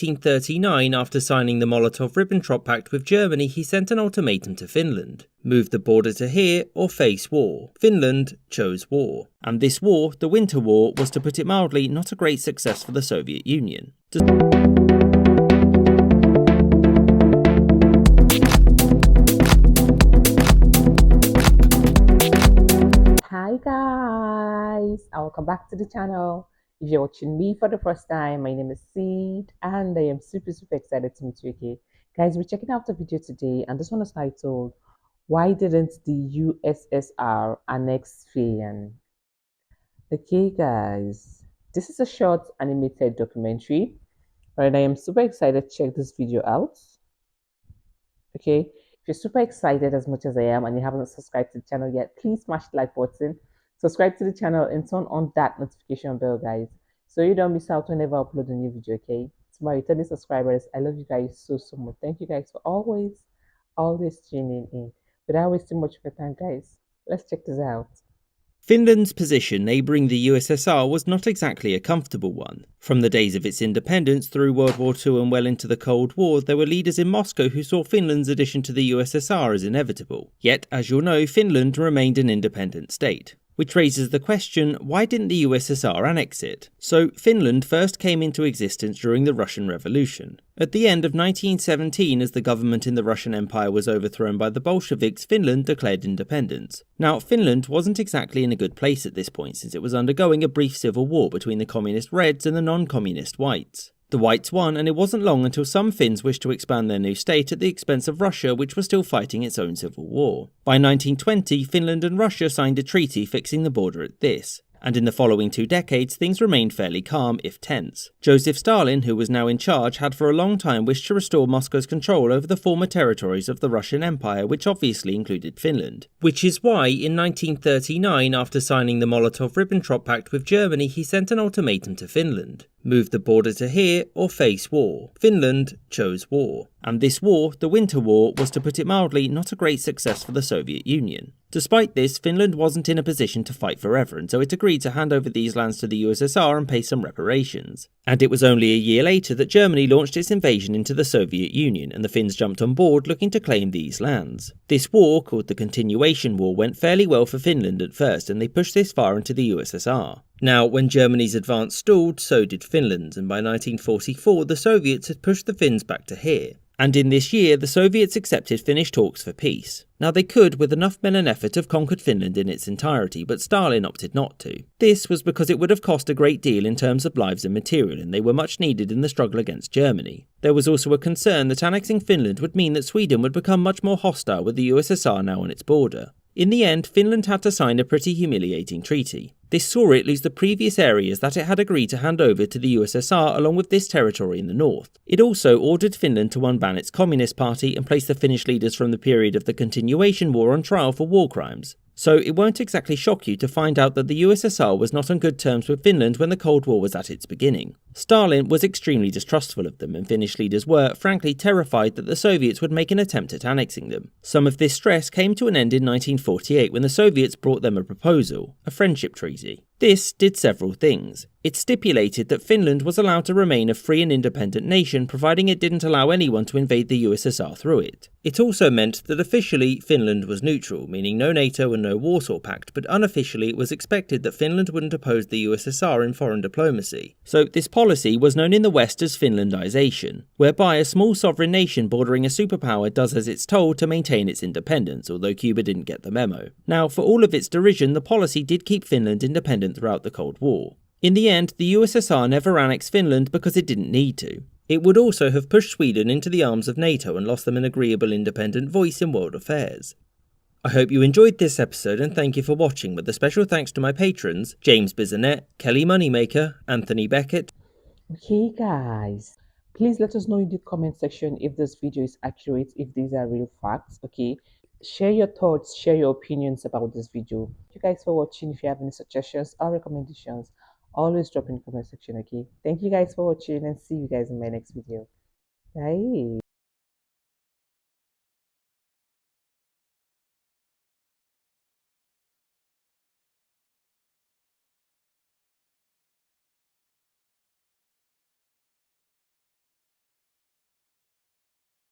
1939, after signing the Molotov-Ribbentrop Pact with Germany, he sent an ultimatum to Finland. Move the border to here or face war. Finland chose war. And this war, the Winter War, was, to put it mildly, not a great success for the Soviet Union. Hi guys, and welcome back to the channel. If you're watching me for the first time, my name is Seed and I am super excited to meet you again. Guys, we're checking out the video today and this one is titled, Why Didn't the USSR Annex Finland? Okay guys, this is a short animated documentary and I am super excited to check this video out. Okay, if you're super excited as much as I am and you haven't subscribed to the channel yet, please smash the like button, subscribe to the channel and turn on that notification bell, guys, so you don't miss out whenever I upload a new video. Okay, to my returning subscribers, I love you guys so much. Thank you guys for always tuning in. Without wasting much of your time, guys, let's check this out. Finland's position neighbouring the USSR was not exactly a comfortable one. From the days of its independence through World War II and well into the Cold War, there were leaders in Moscow who saw Finland's addition to the USSR as inevitable. Yet, as you'll know, Finland remained an independent state. Which raises the question, why didn't the USSR annex it? So, Finland first came into existence during the Russian Revolution. At the end of 1917, as the government in the Russian Empire was overthrown by the Bolsheviks, Finland declared independence. Now, Finland wasn't exactly in a good place at this point, since it was undergoing a brief civil war between the communist Reds and the non-communist Whites. The Whites won, and it wasn't long until some Finns wished to expand their new state at the expense of Russia, which was still fighting its own civil war. By 1920, Finland and Russia signed a treaty fixing the border at this. And in the following 2 decades, things remained fairly calm, if tense. Joseph Stalin, who was now in charge, had for a long time wished to restore Moscow's control over the former territories of the Russian Empire, which obviously included Finland. Which is why, in 1939, after signing the Molotov-Ribbentrop Pact with Germany, he sent an ultimatum to Finland. Move the border to here or face war. Finland chose war. And this war, the Winter War, was, to put it mildly, not a great success for the Soviet Union. Despite this, Finland wasn't in a position to fight forever, and so it agreed to hand over these lands to the USSR and pay some reparations. And it was only a year later that Germany launched its invasion into the Soviet Union, and the Finns jumped on board looking to claim these lands. This war, called the Continuation War, went fairly well for Finland at first, and they pushed this far into the USSR. Now, when Germany's advance stalled, so did Finland's, and by 1944 the Soviets had pushed the Finns back to here. And in this year, the Soviets accepted Finnish talks for peace. Now they could, with enough men and effort, have conquered Finland in its entirety, but Stalin opted not to. This was because it would have cost a great deal in terms of lives and material, and they were much needed in the struggle against Germany. There was also a concern that annexing Finland would mean that Sweden would become much more hostile with the USSR now on its border. In the end, Finland had to sign a pretty humiliating treaty. This saw it lose the previous areas that it had agreed to hand over to the USSR along with this territory in the north. It also ordered Finland to unban its Communist Party and place the Finnish leaders from the period of the Continuation War on trial for war crimes. So it won't exactly shock you to find out that the USSR was not on good terms with Finland when the Cold War was at its beginning. Stalin was extremely distrustful of them, and Finnish leaders were, frankly, terrified that the Soviets would make an attempt at annexing them. Some of this stress came to an end in 1948 when the Soviets brought them a proposal, a friendship treaty. This did several things. It stipulated that Finland was allowed to remain a free and independent nation, providing it didn't allow anyone to invade the USSR through it. It also meant that officially Finland was neutral, meaning no NATO and no Warsaw Pact, but unofficially it was expected that Finland wouldn't oppose the USSR in foreign diplomacy. So this policy was known in the West as Finlandization, whereby a small sovereign nation bordering a superpower does as it's told to maintain its independence, although Cuba didn't get the memo. Now, for all of its derision, the policy did keep Finland independent throughout the Cold War. In the end, the USSR never annexed Finland because it didn't need to. It would also have pushed Sweden into the arms of NATO and lost them an agreeable independent voice in world affairs. I hope you enjoyed this episode and thank you for watching, with a special thanks to my patrons, James Bisonet, Kelly Moneymaker, Anthony Beckett. Okay guys, please let us know in the comment section if this video is accurate, if these are real facts. Okay, share your thoughts, share your opinions about this video. Thank you guys for watching. If you have any suggestions or recommendations, always drop in the comment section. Okay, thank you guys for watching and see you guys in my next video. Bye.